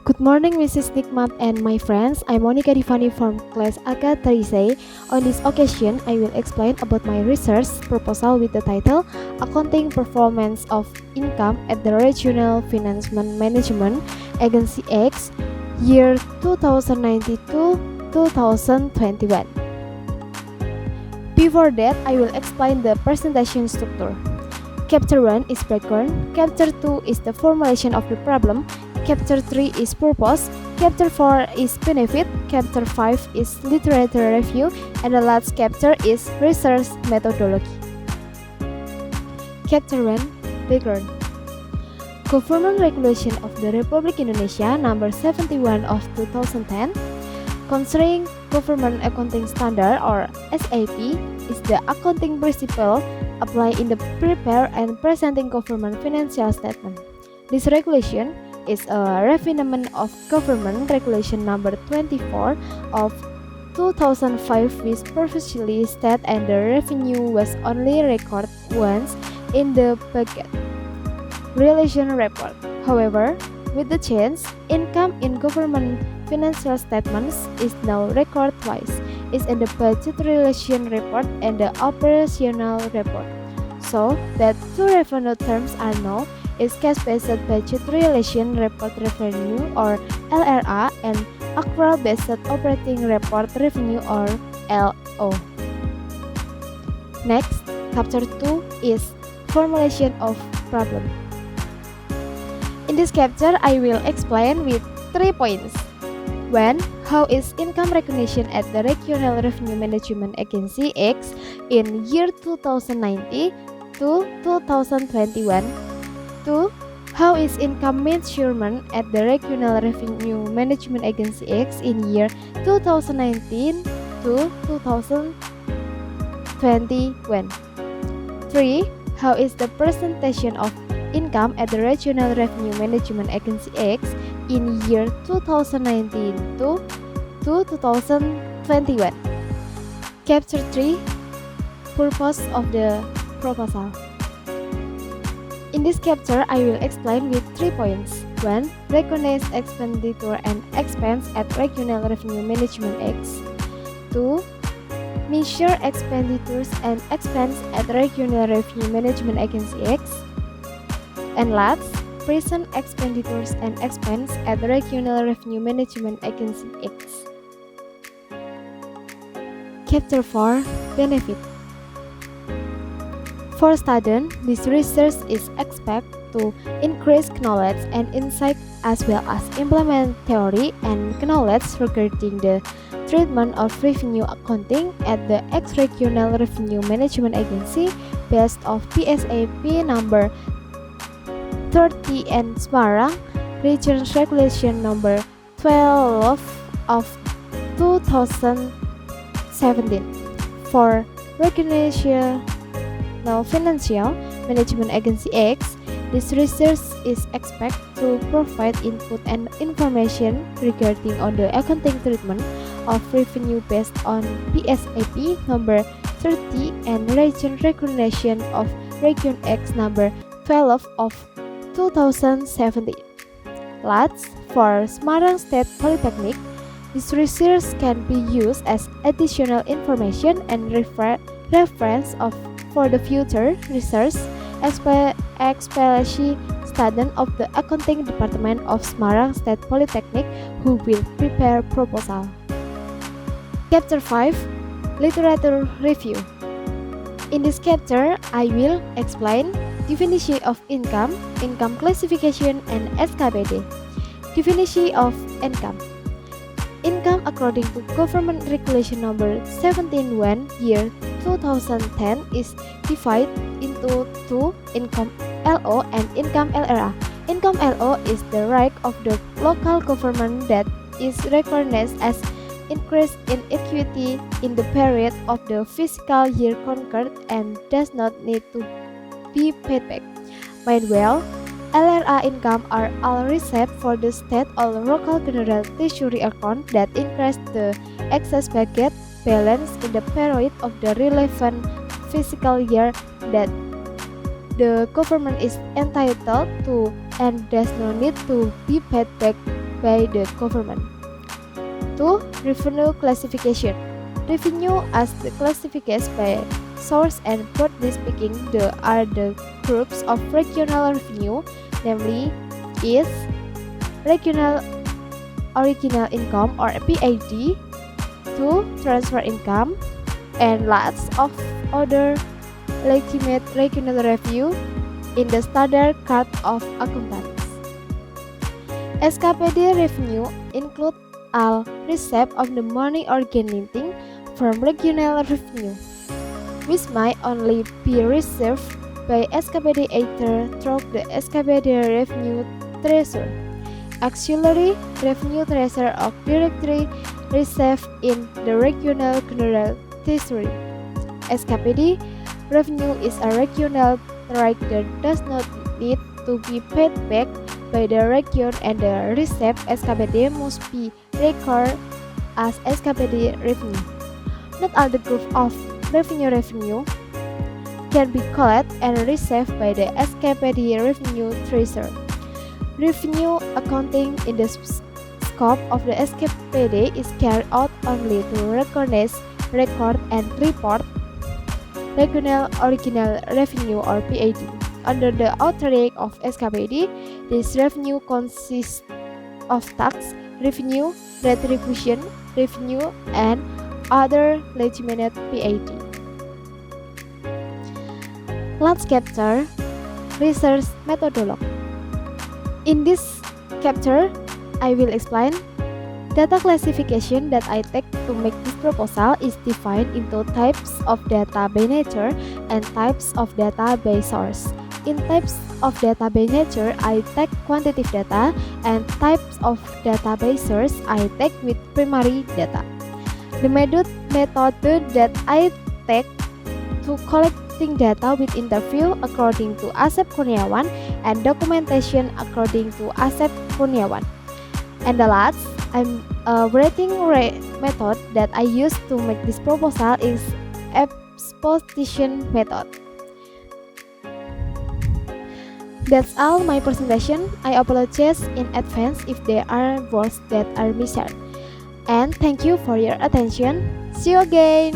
Good morning, Mrs. Nikmat and my friends. I'm Monica Divani from class AK Tarisei. On this occasion, I will explain about my research proposal with the title Accounting Performance of Income at the Regional Financial Management Agency X, year 2019-2021. Before that, I will explain the presentation structure. Chapter 1 is background, Chapter 2 is the formulation of the problem, Chapter 3 is purpose, Chapter 4 is benefit, Chapter 5 is literature review, and the last chapter is research methodology. Chapter 1 Background. Government Regulation of the Republic Indonesia number 71 of 2010 concerning Government Accounting Standard or SAP is the accounting principle applied in the prepare and presenting government financial statement. This regulation is a refinement of Government Regulation number 24 of 2005 which previously stated and the revenue was only recorded once in the budget relation report. However, with the change, income in government financial statements is now recorded twice, is in the budget relation report and the operational report. So that two revenue terms are known is cash-based budget relation report revenue or LRA and accrual-based operating report revenue or LO. Next, chapter 2 is formulation of problem. In this chapter, I will explain with 3 points. 1. How is income recognition at the Regional Revenue Management Agency X in year 2019 to 2021? 2. How is income measurement at the Regional Revenue Management Agency X in year 2019 to 2021? 3. How is the presentation of income at the Regional Revenue Management Agency X in year 2019 to 2021? Chapter 3 Purpose of the proposal. In this chapter, I will explain with 3 points. 1. Recognize expenditure and expense at Regional Revenue Management X. 2. Measure expenditures and expense at Regional Revenue Management Agency X. And last, present expenditures and expense at the Regional Revenue Management Agency X. Chapter 4 Benefit. For students, this research is expected to increase knowledge and insight as well as implement theory and knowledge regarding the treatment of revenue accounting at the ex-Regional Revenue Management Agency based of PSAP number 30 and Semarang Region Regulation number 12 of 2017 for Regional Financial Management Agency X. This research is expected to provide input and information regarding on the accounting treatment of revenue based on PSAP number 30 and Region Regulation of Region X number 12 of 2017. Last, for Semarang State Polytechnic, this research can be used as additional information and reference for the future research, especially students of the accounting department of Semarang State Polytechnic who will prepare proposal. Chapter 5 Literature Review. In this chapter, I will explain definition of income, income classification, and SKPD. Definition of income. Income according to Government Regulation number 17/1 year 2010 is divided into two, income LO and income LRA. Income LO is the right of the local government that is recognized as increase in equity in the period of the fiscal year concurred and does not need to be paid back. Meanwhile, LRA income are all received for the state or local general treasury account that increase the excess budget balance in the period of the relevant fiscal year that the government is entitled to and does not need to be paid back by the government. 2. Revenue classification. Revenue as the classification by source, and broadly speaking, are the groups of regional revenue, namely is regional original income or PAD, 2. Transfer income, and lots of other legitimate regional revenue in the standard card of accountants. SKPD revenue include all receipt of the money originating from regional revenue, which might only be received by SKPD either through the SKPD revenue treasurer, auxiliary revenue treasurer, or directly received in the regional general treasury. SKPD revenue is a regional right that does not need to be paid back by the region, and the received SKPD must be recorded as SKPD revenue. Not all the group of revenue can be collected and received by the SKPD revenue treasurer. Revenue accounting in the scope of the SKPD is carried out only to recognize, record, and report regional original revenue or PAD. Under the authority of SKPD, this revenue consists of tax revenue, retribution revenue, and other legitimate PAD. Let's capture research methodology. In this chapter, I will explain data classification that I take to make this proposal is divided into types of data by nature and types of data by source. In types of data by nature, I take quantitative data, and types of data by source, I take with primary data. The method that I take to collecting data with interview according to Asep Kurniawan and documentation according to Asep Kurniawan. And the last, rating method that I use to make this proposal is exposition method. That's all my presentation. I apologize in advance if there are words that are missed. And thank you for your attention. See you again.